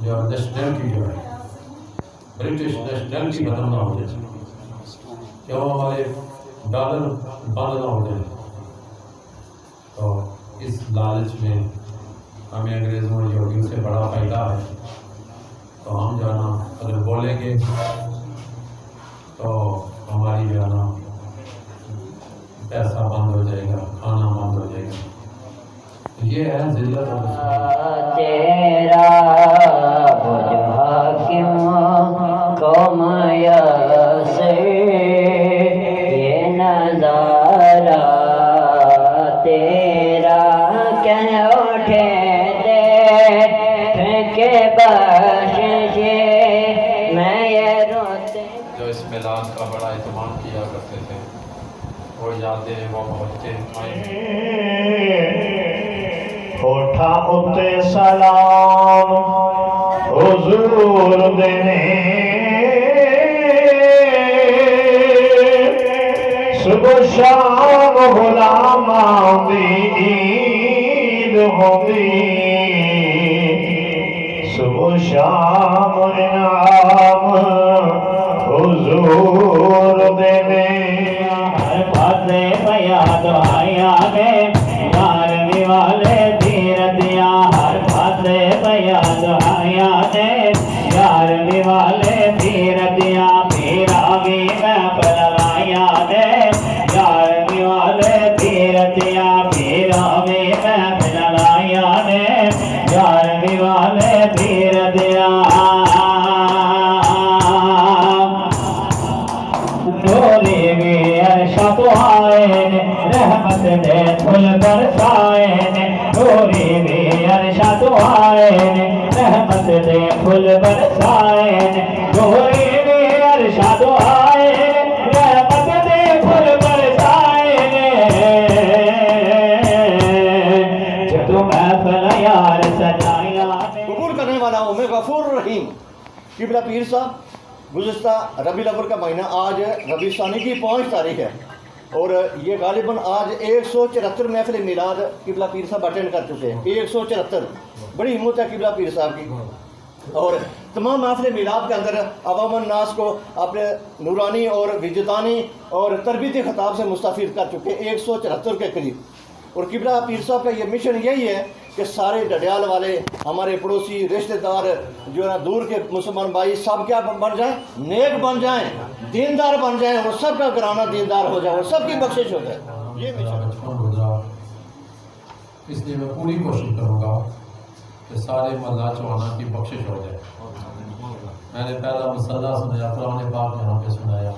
جو نیشنلٹی جو ہے برٹش نیشنلٹی ختم نہ ہو جائے، کیوں ہمارے ڈالر بند نہ ہو جائے. تو اس لالچ میں ہمیں انگریزوں اور یہودیوں سے بڑا فائدہ ہے. تو ہم جو ہے نا اگر بولیں گے تو ہماری جو ہے نا پیسہ بند ہو جائے گا، کھانا بند ہو جائے گا. یہ ہے ذلت اور تیرا بج حاکم قوم یاسر، یہ نظارہ تیرا کہ اٹھے دیکھ کے بخشش میں یہ روتے. جو اس میلاد کا بڑا اہتمام کیا کرتے تھے وہ یادیں وہ محبتیں کوٹھا اتے سلام حضور دینے، صبح شام غلاماں دی عید ہوندی، صبح شام انعام حضور دینے. ہر پاسے پیا دعائیاں نے یارویں والے دیر دیا، ہر پاسے پیا دعائیاں نے یارویں والے دیر دیا. پیراوی میں پلوائیاں نے یارویں والے دیر دیا، پیراوی میں پلوائیاں نے یارویں والے دیر دیا. ڈولی بھی عرشہ تو آئے نے رحمت دے پھول برسائے نے، ڈولی بھی عرشہ تو آئے نے رحمت دے پھول برسائے نے، ڈولی بھی عرشہ تو آئے نے رحمت دے پھول برسائے نے. جدو محفل یار سجایا قبول کرنے والا ہوں میں غفور رحیم. قبلہ پیر صاحب گزشتہ ربیع الاول کا مہینہ آج ربیع ثانی کی 5 تاریخ ہے، اور یہ غالباً آج 174 محفل میلاد قبلہ پیر صاحب اٹینڈ کر چکے ہیں. 174 بڑی ہمت ہے قبلہ پیر صاحب کی. اور تمام محفل میلاد کے اندر عوام الناس کو اپنے نورانی اور وجدانی اور تربیتی خطاب سے مستفید کر چکے 174 کے قریب. اور قبلہ پیر صاحب کا یہ مشن یہی ہے کہ سارے ڈڈیال والے ہمارے پڑوسی رشتہ دار جو ہے دور کے مسلمان بھائی سب کیا بن جائیں، نیک بن جائیں، دیندار بن جائیں، اور سب کا گھرانہ دیندار ہو جائے اور سب کی بخشش ہو جائے. یہ مشن بچپن گزرا، اس لیے میں پوری کوشش کروں گا کہ سارے محلہ چوانا کی بخشش ہو جائے. میں نے پہلا مسئلہ سنایا، قرآن پاک یہاں پہ سنایا،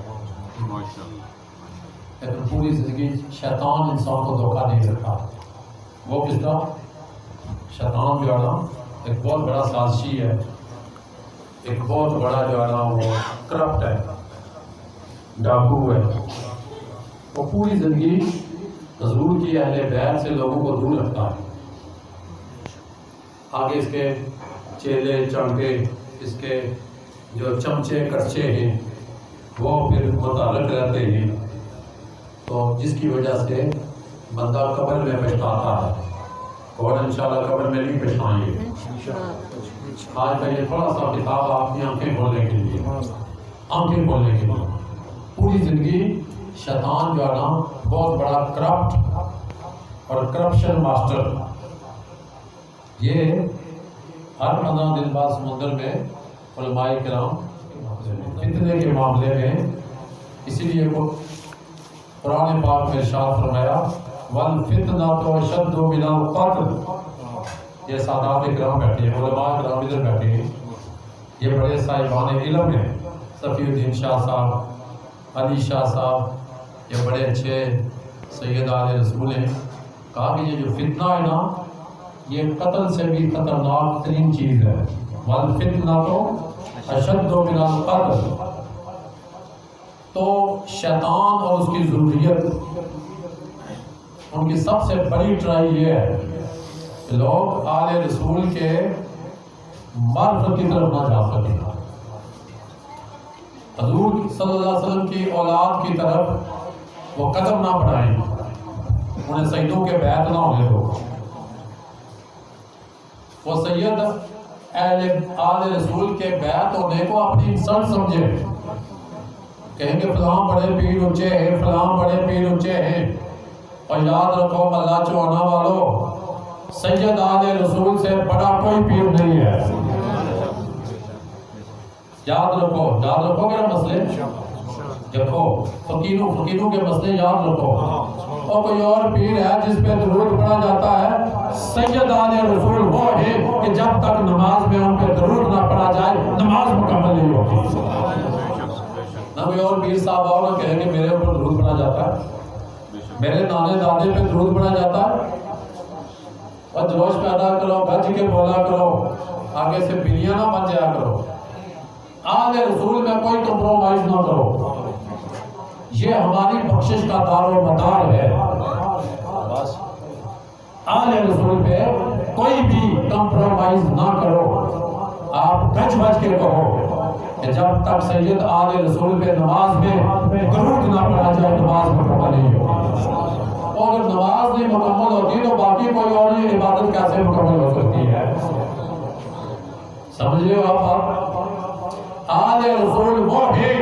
لیکن پوری زندگی شیطان انسان کو دھوکہ نہیں دیتا. وہ کس طرح؟ شیطان جو ہے نا ایک بہت بڑا سازشی ہے، ایک بہت بڑا جو ہے نا وہ کرپٹ ہے، ڈاکو ہے. وہ پوری زندگی حضور کی اہل بیت سے لوگوں کو دور رکھتا ہے. آگے اس کے چیلے چانٹے، اس کے جو چمچے کرچے ہیں وہ پھر متعلق رہتے ہیں، تو جس کی وجہ سے بندہ قبر میں پچھتاتا ہے، اور انشاءاللہ قبر میں نہیں پچھتائیں گے. آج کا یہ تھوڑا سا کتاب آپ کی آنکھیں کھولنے کے لیے، آنکھیں کھولنے کے لیے. پوری زندگی شیطان جو ہے نا بہت بڑا کرپٹ اور کرپشن ماسٹر، یہ ہر 15 دن بعد سمندر میں علماء کرام فتنے کے معاملے میں، اسی لیے وہ قرآن پاک میں ارشاد فرمایا وَالْفِتْنَةُ أَشَدُّ مِنَ الْقَتْلِ. یہ سادات کرام بیٹھے ہیں، علماء کرام ادھر بیٹھے ہیں، یہ بڑے صاحبان علم ہیں، صفی الدین شاہ صاحب، علی شاہ صاحب، یہ بڑے اچھے سید آل رسول ہیں. کہا کہ یہ جو فتنہ ہے نا یہ قتل سے بھی خطرناک ترین چیز ہے. وَالْفِتْنَةُ أَشَدُّ مِنَ الْقَتْلِ. تو شیطان اور اس کی ذریت، ان کی سب سے بڑی ٹرائی یہ ہے کہ لوگ آل رسول کے معرفت کی طرف نہ جا سکیں، حضور صلی اللہ علیہ وسلم کی اولاد کی طرف وہ قدم نہ بڑھائیں، انہیں سیدوں کے بیعت نہ ہونے دو. وہ سید آل رسول کے بیعت ہونے کو اپنی انسلٹ سمجھے، کہیں گے فلاں بڑے پیر اونچے ہیں، فلاں بڑے پیر اونچے ہیں. اور یاد رکھو ملا چوہنا والو، سید آل رسول سے بڑا کوئی پیر نہیں ہے. یاد رکھو گے مسئلے، دیکھو فقیروں کے مسئلے یاد رکھو. اور کوئی اور پیر ہے جس پہ درود پڑھا جاتا ہے، سید آل رسول وہ ہے کہ جب تک نماز میں ان پہ درود نہ پڑھا جائے نماز مکمل نہیں ہوتی. نہ کوئی اور پیر صاحب آؤ نہ کہیں کہ میرے اوپر درود پڑھا جاتا ہے، میرے نانے دادے پہ درود پڑھا جاتا ہے. اور جوش پیدا کرو، گج کے بولا کرو، آگے سے بلیاں نہ بن جایا کرو. آل رسول میں کوئی کمپرومائز نہ کرو، یہ ہماری بخشش کا دار و مدار ہے. آل رسول پہ کوئی بھی کمپرومائز نہ کرو. آپ گج بج کے کہو کہ جب تک سید آل رسول پہ نماز میں درود نہ پڑھا جائے نماز مکمل نہیں ہوتی. اور اگر نماز نہیں مکمل ہوتی تو باقی کوئی اور عبادت کیسے مکمل ہو سکتی ہے؟ سمجھ رہے ہو آپ؟ آل رسول وہ ہیں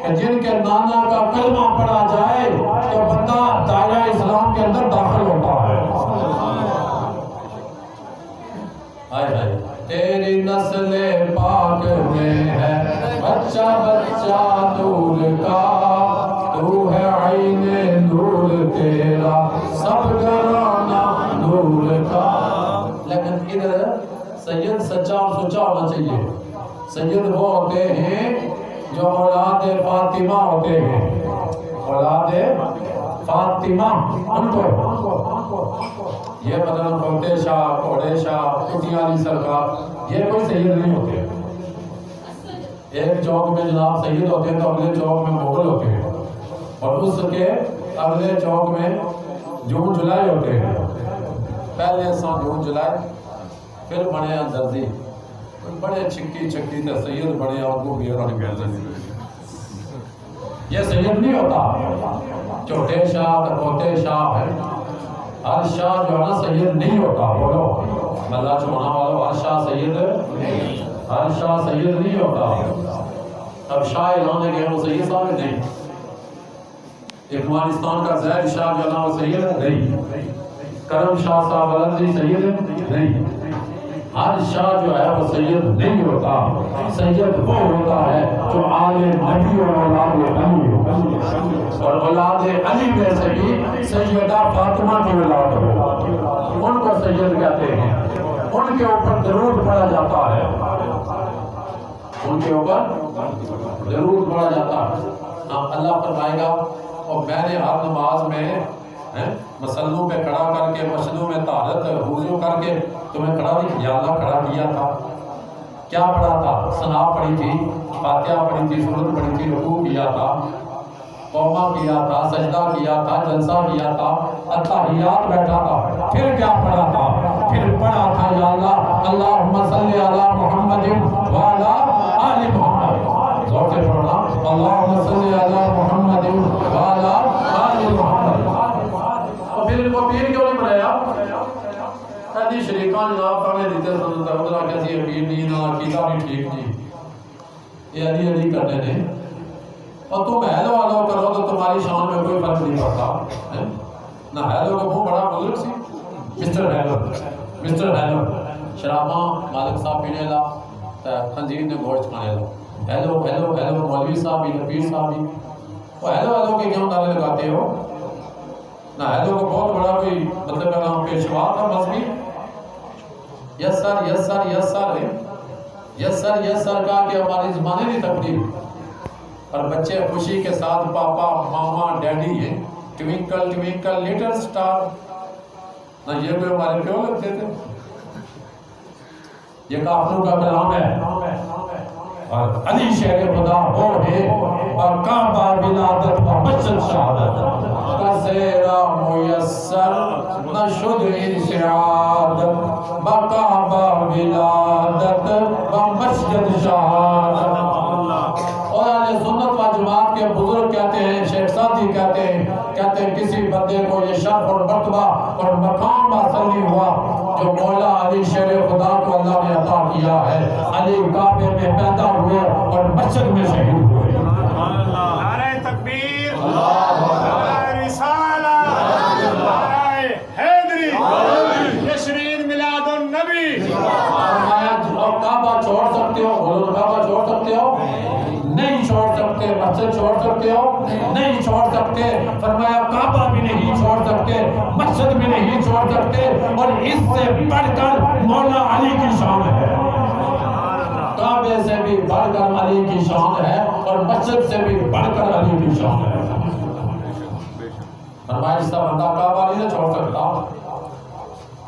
کہ جن کے نانا کا کلمہ پڑھا جائے تو بندہ دائرہ اسلام کے اندر داخل ہوتا ہے. تیری نسل پاک میں ہے بچہ بچہ نور کا، تو ہے عین نور تیرا سب گرانا نور کا. لیکن ادھر سید سچا اور سچا ہونا چاہیے. سید وہ ہوتے ہیں جو اولاد فاطمہ ہوتے ہیں، اولاد فاطمہ. ان کو یہ مطلب کوٹے شاہ، کوڑے شاہ، کٹی علی سرکار یہ کوئی سید نہیں ہوتے. ایک چوک میں جناب سید ہوتے ہیں تو اگلے چوک میں مغل ہوتے ہیں، اور اس کے اگلے چوک میں جون جولائی ہوتے ہیں. پہلے سا جون جولائی، پھر بڑے درزی، بڑے چھکی چھکی تے سید بڑے آگو بھی اور یہ سید نہیں ہوتا. چھوٹے شاہ کپوتے شاہ ہے، ہر شاہ جو ہے نا سید نہیں ہوتا. بولو ملا چوہنا والو، ہر شاہ سید، ہر شاہ سید نہیں ہوتا. اب شاہ اعلان گئے وہ سید صاحب نہیں. افغانستان کا زہر شاہ جو ہے نا وہ سید نہیں. کرم شاہ صاحب الرزی سید نہیں. ہر شاہ جو ہے وہ سید نہیں ہوتا. سید وہ ہوتا ہے جو آل نبی اور اولاد علی ہو، اور اولاد علی میں سے بھی سیدہ فاطمہ کی اولاد ہو، ان کو سید کہتے ہیں. ان کے اوپر درود پڑھا جاتا ہے، ان کے اوپر درود پڑھا جاتا ہے. اللہ فرمائے گا اور میں نے ہر نماز میں مسلوں پہ کھڑا کر کے، مسجدوں میں طہارت وضو کر کے تمہیں کھڑا نہیں کیا، اللہ کھڑا کیا تھا. کیا پڑھا تھا؟ ثنا پڑھی تھی، فاتحہ پڑھی تھی، سورت پڑھی تھی، رکوع کیا تھا، قومہ کیا تھا، سجدہ کیا تھا، جلسہ کیا تھا، اتحیات بیٹھا تھا. پھر کیا پڑھا تھا؟ پھر پڑھا تھا یا اللہ اللہم صلی علی محمد وعلی آل محمد. زور سے پڑھنا اللہم صلی علی محمد وعلی آل محمد. اور پھر ان کو پیر کیوں نہیں بنایا؟ حدیث شریفان جناب پڑھنے دیتے سنتا ہے ادھر کیسی ہے پیر نہیں، نہ عقیدہ نہیں ٹھیک نہیں، یہ علی علی کرنے نے. اور تم ہیلو ہیلو کرو تو تمہاری شان میں کوئی فرق نہیں پڑتا. نہ ہیلو کا وہ بڑا بزرگ سی مسٹر ہیلو، مسٹر ہیلو شراباں مالک صاحب پینے لا، خنزیر نے گوشت کھانے لا. ہیلو ہیلو ہیلو مولوی صاحب بھی، پیر صاحب بھی، وہ ہیلو ہیلو کے کیوں نعرے لگاتے ہو؟ نہ ہیلو کو بہت بڑا کوئی مطلب نام پیشوا تھا مذہبی. یس سر یس سر یس سر یس سر یس سر کہا کہ ہماری زبانیں نہیں تبدیل. اور بچے خوشی کے ساتھ پاپا ماما ڈیڈی ہیں، ٹوینکل ٹوینکل لٹل سٹار. نہ یہ کوئی ہمارے پیو لگتے تھے، یہ کافروں کا کلام ہے. اور علی شہر خدا وہ ہے کعبہ ولادت و مسجد شہادت کا زیرہ میسر نشد انشعاد کعبہ ولادت و مسجد شہادت. اور اہل سنت و جماعت کے بزرگ کہتے ہیں، شیخ سعدی کہتے ہیں کسی بندے کو یہ شرف اور مرتبہ اور مقام حاصل نہیں ہوا جو مولا علی شیر خدا کو اللہ نے عطا کیا ہے. علی کعبے میں پیدا ہوئے اور مسجد میں شہید ہوئے. نعرہ تکبیر، نعرہ رسالہ، نعرہ حیدری، تشرین میلاد النبی. فرمایا کعبہ چھوڑ سکتے ہو، بولو کعبہ چھوڑ سکتے ہو؟ نہیں چھوڑ سکتے. مسجد چھوڑ سکتے ہو؟ نہیں چھوڑ سکتے. فرمایا کعبہ بھی نہیں چھوڑ سکتے، مسجد بھی نہیں چھوڑ سکتے. اور اس سے بڑھ کر مولا علی کی شان ہے. کعبے سے بھی بڑھ کر علی کی شان ہے اور مسجد سے بھی بڑھ کر علی کی شان ہے. فرمایا اس طرح بندہ کعبہ نہیں چھوڑ سکتا.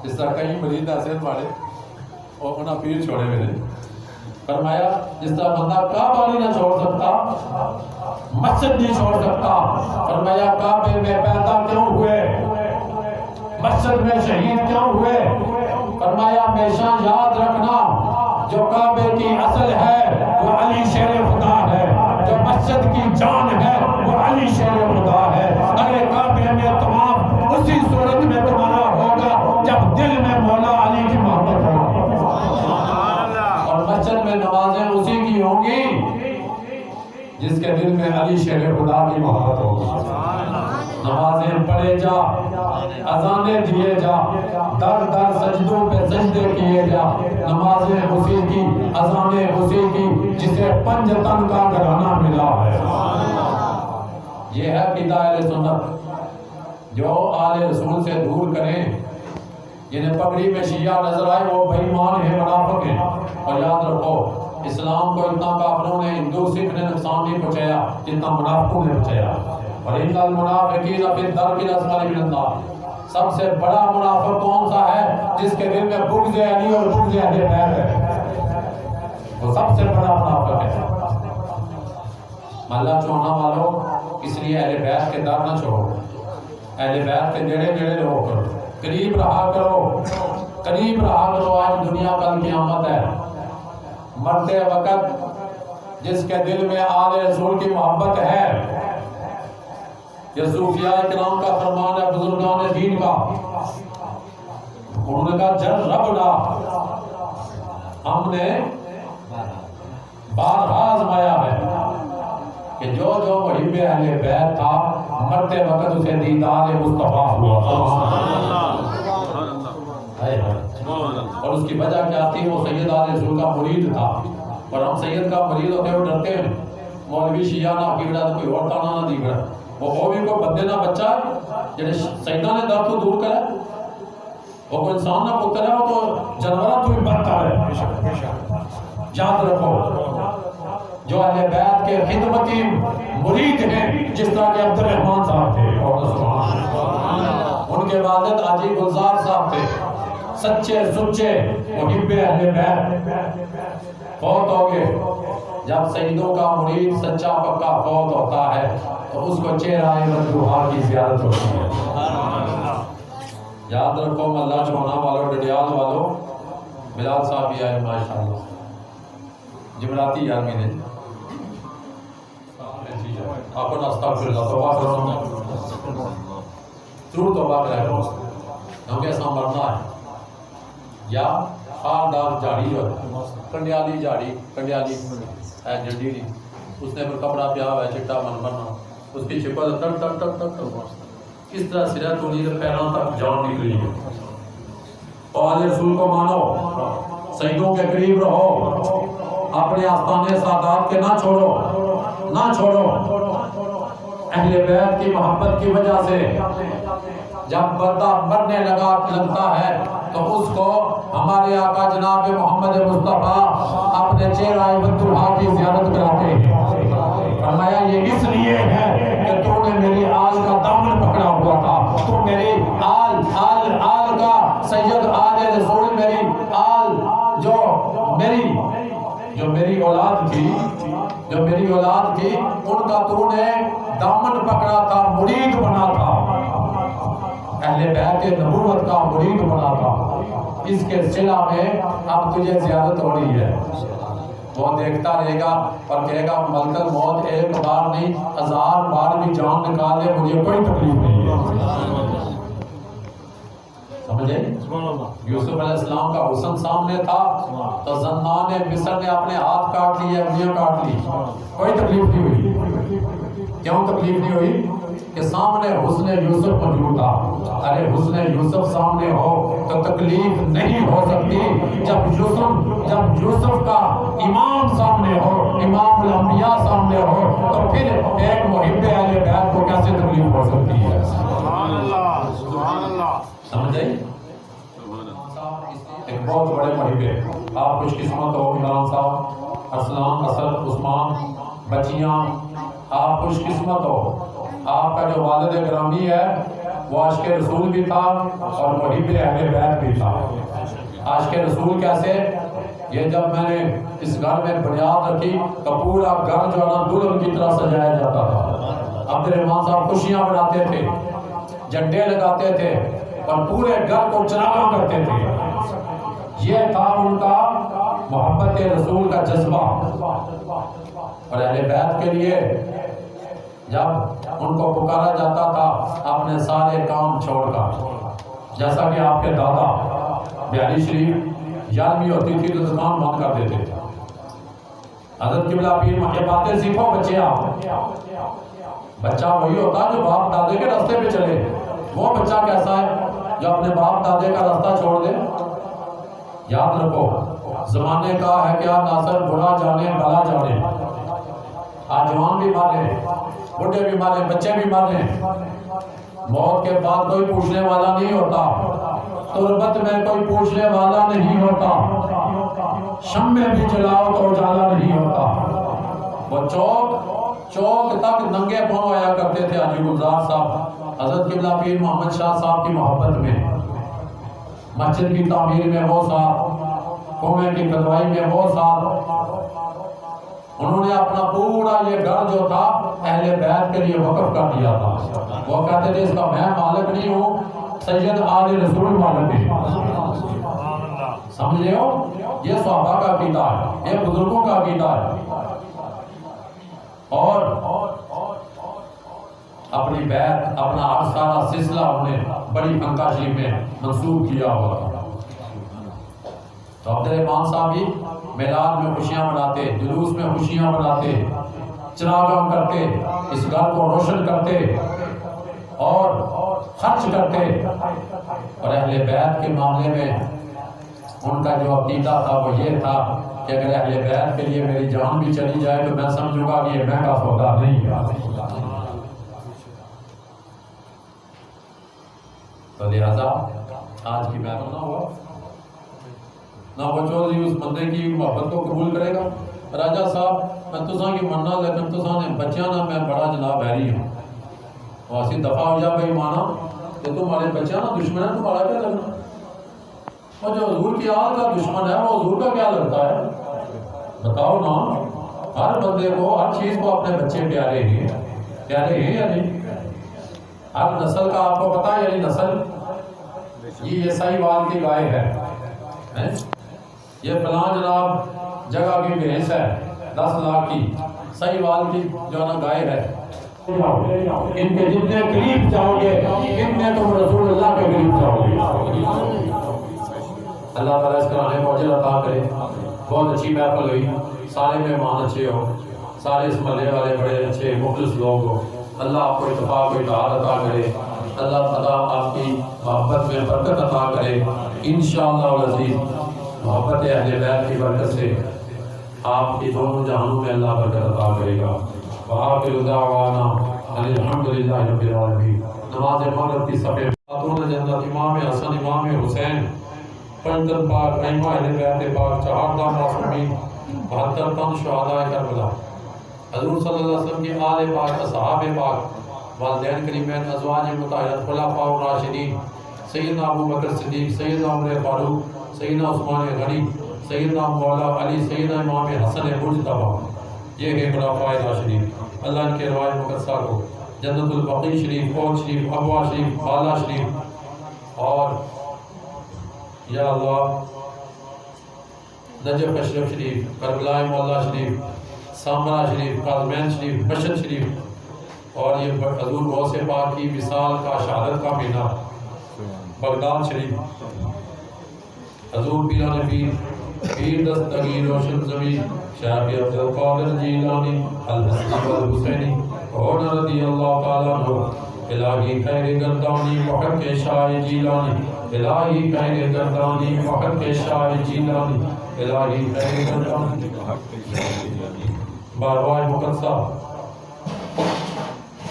اس طرح کئی مریض ایسے والے اور انہاں پیر چھوڑے ہوئے. فرمایا جس طرح بندہ کعبہ نہیں چھوڑ سکتا، مسجد نہیں چھوڑ سکتا. فرمایا کعبے میں پیدا کیوں ہوئے، مسجد میں شہید کیوں ہوئے؟ فرمایا ہمیشہ یاد رکھنا جو کعبے کی اصل ہے وہ علی شیر خدا ہے، جو مسجد کی جان ہے وہ علی شیر خدا ہے. اگر کعبے میں تمام اسی صورت میں تمہارا ہوگا جب دل میں مولا علی کی محبت ہوگی، اور مسجد میں نمازیں اسی کی ہوں گی جس کے دل میں علی شیر خدا کی محبت ہوگی. نمازیں پڑھے جا، اذانیں دیے جا، در در سجدوں پہ سجدے کیے جا. نمازیں اسی کی، اذانیں اسی کی جسے 5 تن کا گھرانہ ملا ہے. یہ ہے عقیدہ اہل سنت. جو آل رسول سے دور کریں، جنہیں پگڑی میں شیعہ نظر آئے وہ بے ایمان ہیں، منافق ہیں. اور یاد رکھو اسلام کو اتنا کافروں نے، ہندو سکھ نے نقصان نہیں پہنچایا جتنا منافقوں نے پہنچایا. اور ان المنافقین فی الدرک الاسفل من النار. سب سے بڑا منافق کون سا ہے؟ جس کے دل میں بغض علی اور بغض اہل بیت ہے، وہ سب سے بڑا منافق ہے. محلہ چونا والوں اس لیے اہل بیت کے در نہ چھوڑو. اہل بیت کے نیڑے نیڑے رہو کرو، قریب رہا کرو، قریب رہا کرو. آج دنیا کل قیامت ہے. مرتے وقت جس کے دل میں آل رسول کی محبت ہے، یہ صوفیاء کرام کا فرمان ہے، بزرگان دین کا. انہوں نے کہا جربنا، ہم نے بارہا آزمایا ہے کہ جو جو محب اہل بیت تھا مرتے وقت اسے دیدار مصطفیٰ ہوا. اور اس کی وجہ کیا تھی؟ وہ سید آل رسول کا مرید تھا. اور ہم سید کا مرید ہوتے ہوئے ڈرتے ہیں مولوی شیعہ نہ کی بڑا کوئی اور تانا نہ دی بڑا. وہ بھی کوئی بندے نہ بچہ جنہیں سیدہ نے درد تو دور کرے، وہ کوئی انسان نہ پتر ہے، وہ تو جانورہ تو بھی بدتر ہے. یاد رکھو جو اہل بیت کے خدمتی مرید ہیں، جس طرح کہ عبد الرحمن صاحب تھے اور ان کے والد حاجی گلزار صاحب تھے، سچے سچے محب اہل بیت، فوت ہو گئے. جب سیدوں کا مرید سچا پکا فوت ہوتا ہے تو اس کو چہرہ مدعوہا کی زیارت ہوتی ہے. یاد رکھو محلہ چونا والوں، ڈڈیال والوں، بلال صاحب بھی آئے ماشاءاللہ، جمراتی یارمی نے آپ کو استغفر اللہ توبہ کرو، ضرور توبہ کرو، کیونکہ ایسا مرنا ہے. یا خاردار جھاڑی جو ہے، کنڈیالی جھاڑی، کنڈیالی ہے جھنڈی نہیں، اس نے پھر کپڑا پیا ہوا ہے چٹا من بننا، اس کی چھپا تک تک تک تک تک اس طرح سرہ تو نہیں پیروں تک جان نکلی ہے. اور رسول کو مانو، سیدوں کے قریب رہو، اپنے آستانے سادات کے نہ چھوڑو، نہ چھوڑو. اہل بیت کی محبت کی وجہ سے جب بندہ مرنے لگتا ہے تو اس کو ہمارے آقا جناب محمد مصطفیٰ اپنے چہرہ مدعوہا کی زیارت کراتے ہیں. فرمایا یہ اس لیے ہے کہ تو نے میری آل کا دامن پکڑا ہوا تھا، تو میری آل کا سید آل رسول، میری آل جو میری اولاد تھی، ان کا تو نے دامن پکڑا تھا، مرید بنا تھا، اہل بیت نبوت کا مرید بنا تھا. اس کے صلہ میں اب تجھے زیارت ہو رہی ہے. وہ دیکھتا رہے گا اور کہے گا ملک الموت ایک بار نہیں 1000 بار بھی جان نکالے مجھے کوئی تکلیف نہیں ہے. سمجھے؟ یوسف علیہ السلام کا حسن سامنے تھا تو زنان مصر نے اپنے ہاتھ کاٹ لیے، انگلیاں کاٹ لی، کوئی تکلیف نہیں ہوئی۔ کیوں تکلیف نہیں ہوئی؟ کہ سامنے حسن یوسف موجود تھا۔ ارے حسن یوسف سامنے ہو تو تکلیف نہیں ہو سکتی۔ جب یوسف کا امام سامنے ہو، امام الانبیاء سامنے ہو، تو پھر ایک محب اہل بیت کو کیسے تکلیف ہو سکتی ہے؟ سبحان اللہ، سبحان اللہ۔ سمجھ آئی؟ ایک بہت بڑے محب ہے، آپ خوش قسمت ہو عمران صاحب، ارسلان، اسد، عثمان، بچیاں، آپ خوش قسمت ہو۔ آپ کا جو والد گرامی ہے وہ عاشق رسول بھی تھا اور محب اہل بیت بھی تھا۔ عاشق رسول کیسے؟ یہ جب میں نے اس گھر میں بنیاد رکھی تو پورا گھر جو ہے نا دلہن کی طرح سجایا جاتا تھا۔ عبد الرحمان صاحب خوشیاں مناتے تھے، جھنڈے لگاتے تھے اور پورے گھر کو چراغاں کرتے تھے۔ یہ تھا ان کا محبت رسول کا جذبہ۔ اور اہل بیت کے لیے جب ان کو پکارا جاتا تھا اپنے سارے کام چھوڑ کر، جیسا کہ آپ کے دادا بہاری شریف 11ویں ہوتی تھی تو دکان بند کر دیتے تھے۔ حضرت قبلہ پیر یہ باتیں سیکھو بچے، آپ بچہ وہی ہوتا جو باپ دادے کے راستے پہ چلے۔ وہ بچہ کیسا ہے جو اپنے باپ دادے کا راستہ چھوڑ دے؟ یاد رکھو زمانے کا ہے کیا ناصر، برا جانے بلا جانے۔ آج جوان بھی مارے، بڑھے بھی مارے، بچے بھی مارے، موت کے بعد کوئی پوچھنے والا نہیں ہوتا، تربت میں کوئی پوچھنے والا نہیں ہوتا، شمع بھی جلاؤ تو اجالا نہیں ہوتا۔ وہ چوک تک ننگے پاؤں آیا کرتے تھے حاجی گلزار صاحب حضرت قبلہ پیر محمد شاہ صاحب کی محبت میں، مسجد کی تعمیر میں وہ ساتھ، کنویں کی کھدوائی میں وہ ساتھ۔ انہوں نے اپنا پورا یہ گھر جو تھا اہل بیت کے لیے وقف کر دیا تھا۔ وہ کہتے تھے اس کا میں مالک نہیں ہوں، سید آل رسول مالک ہے۔ سمجھ رہے ہو؟ یہ صحابہ کا عقیدہ ہے، یہ بزرگوں کا عقیدہ ہے۔ اور اپنی بیت، اپنا ہر سارا سلسلہ انہوں نے بڑی خانقاہ شریف میں منسوب کیا ہوا تھا۔ تو عبد الرحمان صاحب بھی میلاد میں خوشیاں مناتے، جلوس میں خوشیاں مناتے، چراغاں کرتے، اس گھر کو روشن کرتے اور خرچ کرتے۔ اور اہل بیت کے معاملے میں ان کا جو عقیدہ تھا وہ یہ تھا کہ اگر اہل بیت کے لیے میری جان بھی چلی جائے تو میں سمجھوں گا کہ یہ مہنگا سودا نہیں ہے۔ تو لہذا آج کی محفل نہ ہوا نہ وہ چودھری اس بندے کی محبت کو قبول کرے گا۔ راجہ صاحب میں تساں کی مننا لیکن تساں نے بچیاں نہ میں بڑا جناب بحری ہوں، واسی دفعہ ہو جا بھائی مانا کہ تمہارے بچیاں نہ دشمن ہے، تمہارا کیا لگنا؟ اور جو حضور کی آل کا دشمن ہے وہ حضور کا کیا لگتا ہے؟ بتاؤ نا۔ ہر بندے کو ہر چیز کو اپنے بچے پیارے ہیں یا نہیں؟ ہر نسل کا آپ کو پتا ہے، یعنی نسل یہ صحیح وال کی گائے ہے، یہ فلاں جناب جگہ کی بھینس ہے 10 لاکھ کی، صحیح وال کی جو نا گائے ہے۔ ان کے جتنے قریب جاؤ گے اتنے تم رسول اللہ کے قریب جاؤ گے۔ اللہ تعالیٰ اس کرانے کو اجر عطا کرے۔ بہت اچھی محفل ہوئی، سارے مہمان اچھے ہو، سارے اس محلے والے بڑے اچھے مخلص لوگ ہو۔ اللہ آپ کو اتفاق و اتحاد عطا کرے، اللہ تعالیٰ آپ کی محبت میں برکت عطا کرے۔ انشاءاللہ العزیز محبت اہل بیت کی برکت سے آپ کی دونوں جہانوں میں اللہ برکت عطا کرے گا۔ وآخر دعوانا الحمدللہ رب العالمین۔ نماز مغرب کی صفحے خاتون جنت امام حسن امام حسین پنجتن پاک ائمہ اہل بیت پاک 4 معصومین 72 تن شہداء کربلا، حضور صلی اللہ علیہ وسلم کی آل پاک، اصحاب پاک، والدین کریمین، ازواج مطہرات، خلفاء الراشدین، سیدنا ابو بکر صدیق، سیدنا عمر فاروق، سیدنا عثمان غنی، سیدنا مولا علی، سیدنا امام حسن مجتبی، یہ ہے خلفاء راشدین۔ اللہ ان کے روایت مقدسہ کو جنت البقیع شریف، فوج شریف، ابوا شریف، بالا شریف اور یا اللہ نجف اشرف شریف، کربلا مولا شریف، سامرا شریف، قاظمین شریف، مشہد شریف اور یہ حضور غوث پاک کی وصال کا شہادت کا مہینہ بغداد شریف حضور پیران پیر پیر دستگیر روشن زمین شاہ عبدالقادر جیلانی الحسنی والحسینی اور رضی اللہ تعالیٰ عنہ الہی خیر گردانی وحق شاہ جیلانی الہی خیر گردانی وحق شاہ جیلانی الہی خیر گردانی بارواہ مقدسہ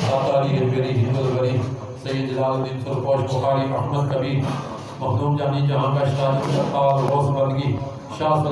ساتاری ہجوری ہند الوری سید جلال الدین سرپوش بخاری احمد کبیر مخدوم جانی جہاں کا شاہ غوث بندگی شاہ